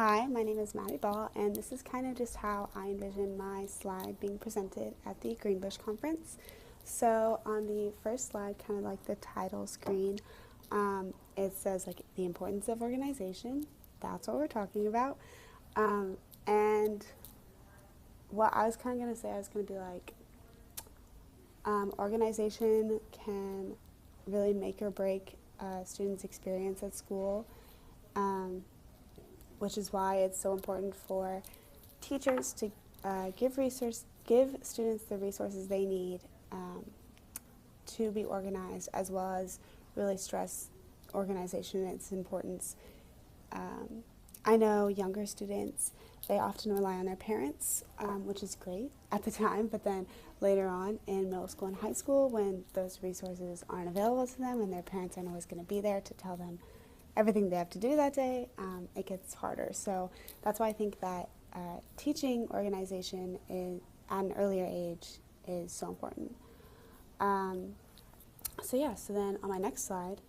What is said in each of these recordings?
Hi, my name is Maddie Ball, and this is kind of just how I envision my slide being presented at the Greenbush conference. So on the first slide, kind of like the title screen, it says like the importance of organization. That's what we're talking about. And what I was kind of going to say, I was going to be like, organization can really make or break a student's experience at school. Which is why it's so important for teachers to give students the resources they need to be organized, as well as really stress organization and its importance. I know younger students, they often rely on their parents, which is great at the time, but then later on in middle school and high school, when those resources aren't available to them and their parents aren't always going to be there to tell them everything they have to do that day, it gets harder. So that's why I think that teaching organization at an earlier age is so important. So then on my next slide,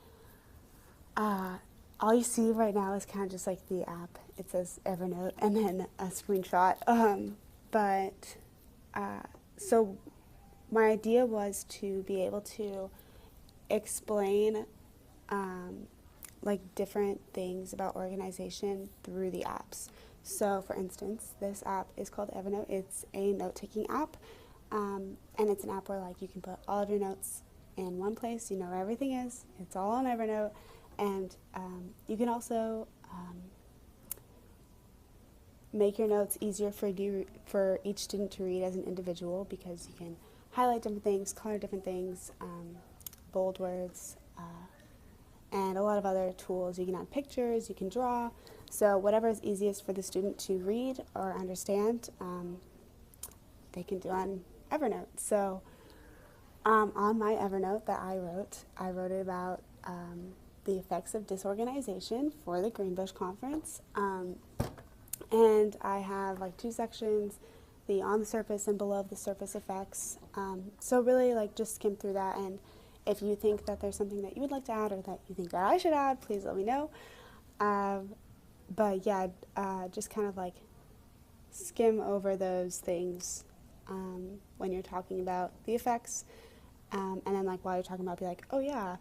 all you see right now is kind of just like the app. It says Evernote and then a screenshot. So my idea was to be able to explain like different things about organization through the apps. So for instance, this app is called Evernote. It's a note-taking app, and it's an app where like you can put all of your notes in one place. You know where everything is. It's all on Evernote, and you can also make your notes easier for each student to read as an individual, because you can highlight different things, color different things, bold words, and a lot of other tools. You can add pictures, you can draw. So whatever is easiest for the student to read or understand, they can do on Evernote. So on my Evernote that I wrote it about the effects of disorganization for the Greenbush conference. And I have like two sections, the on the surface and below the surface effects. So really like just skim through that, and if you think that there's something that you would like to add or that you think that I should add, please let me know. Just kind of like skim over those things when you're talking about the effects. And then like while you're talking about, be like, oh yeah,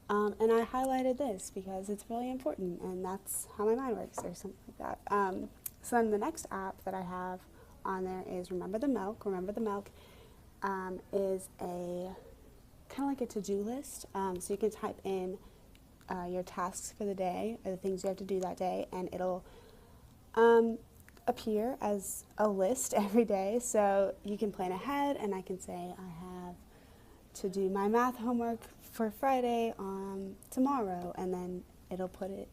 and I highlighted this because it's really important, and that's how my mind works, or something like that. So then the next app that I have on there is Remember the Milk. Remember the Milk is a kind of like a to-do list. So you can type in your tasks for the day, or the things you have to do that day, and it'll appear as a list every day. So you can plan ahead, and I can say I have to do my math homework for Friday tomorrow, and then it'll put it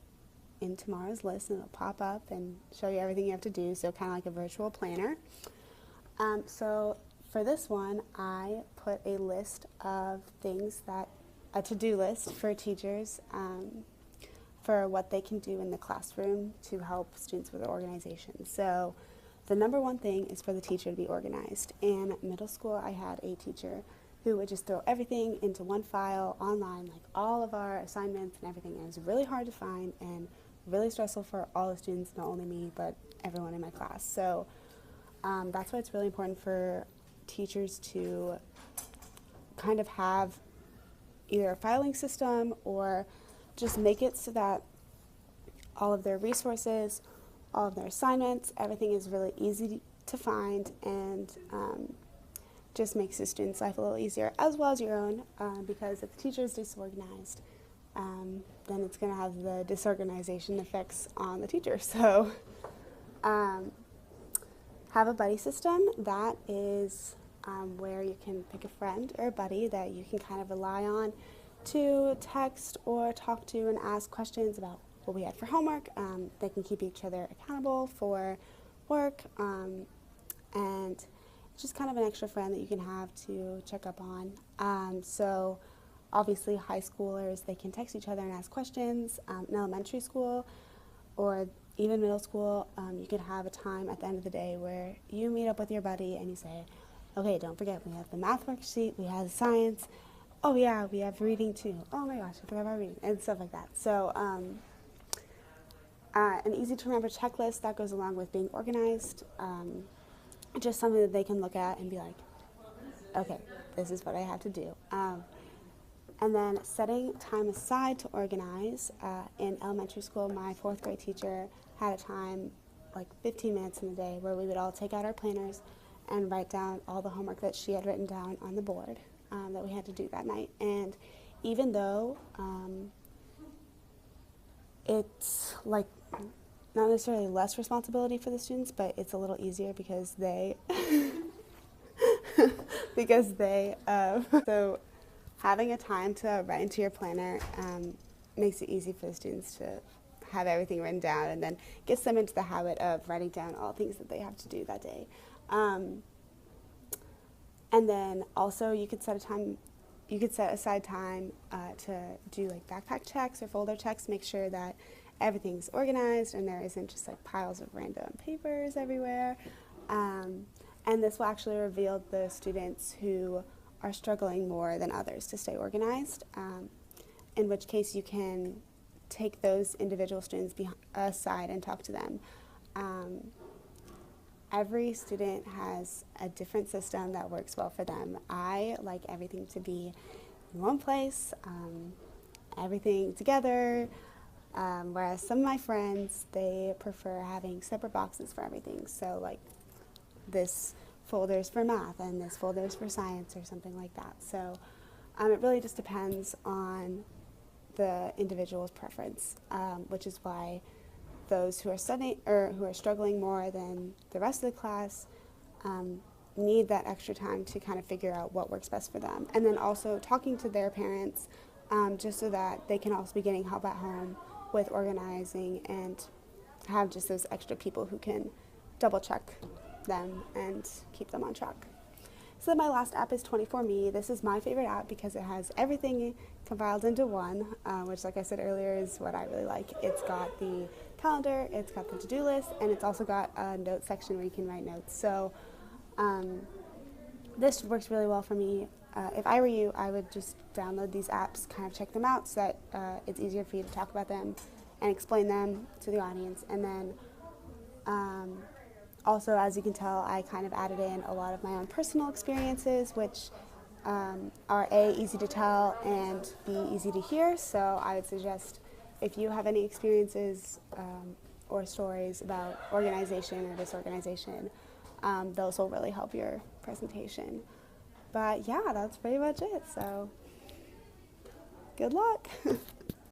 in tomorrow's list, and it'll pop up and show you everything you have to do. So kind of like a virtual planner. So for this one, I put a list of things a to-do list for teachers for what they can do in the classroom to help students with organization. So the number one thing is for the teacher to be organized. In middle school, I had a teacher who would just throw everything into one file online, like all of our assignments and everything. And it was really hard to find and really stressful for all the students, not only me, but everyone in my class. So that's why it's really important for teachers to kind of have either a filing system or just make it so that all of their resources, all of their assignments, everything is really easy to find, and just makes the student's life a little easier, as well as your own, because if the teacher is disorganized, then it's going to have the disorganization effects on the teacher. So have a buddy system. That is where you can pick a friend or a buddy that you can kind of rely on to text or talk to and ask questions about what we had for homework. They can keep each other accountable for work, and it's just kind of an extra friend that you can have to check up on. So obviously high schoolers, they can text each other and ask questions. In elementary school or even middle school, you can have a time at the end of the day where you meet up with your buddy and you say, okay, don't forget, we have the math worksheet, we have science, oh yeah, we have reading too. Oh my gosh, I forgot about reading, and stuff like that. So an easy to remember checklist that goes along with being organized, just something that they can look at and be like, okay, this is what I have to do. And then setting time aside to organize. In elementary school, my 4th grade teacher had a time, like 15 minutes in the day, where we would all take out our planners and write down all the homework that she had written down on the board that we had to do that night. And even though it's like not necessarily less responsibility for the students, but it's a little easier because they so having a time to write into your planner makes it easy for the students to have everything written down, and then gets them into the habit of writing down all things that they have to do that day. And then also you could set aside time to do like backpack checks or folder checks, make sure that everything's organized and there isn't just like piles of random papers everywhere. And this will actually reveal the students who are struggling more than others to stay organized, in which case you can take those individual students aside and talk to them. Every student has a different system that works well for them. I like everything to be in one place, everything together, whereas some of my friends, they prefer having separate boxes for everything. So like this folder's for math and this folder's for science or something like that. So it really just depends on the individual's preference, which is why those who are studying or who are struggling more than the rest of the class need that extra time to kind of figure out what works best for them. And then also talking to their parents just so that they can also be getting help at home with organizing and have just those extra people who can double check them and keep them on track. So then my last app is 24Me. This is my favorite app because it has everything compiled into one, which, like I said earlier, is what I really like. It's got the calendar, it's got the to-do list, and it's also got a note section where you can write notes. So this works really well for me. If I were you, I would just download these apps, kind of check them out so that it's easier for you to talk about them and explain them to the audience. And then also, as you can tell, I kind of added in a lot of my own personal experiences, which are A, easy to tell, and B, easy to hear. So I would suggest if you have any experiences or stories about organization or disorganization, those will really help your presentation. But yeah, that's pretty much it. So good luck.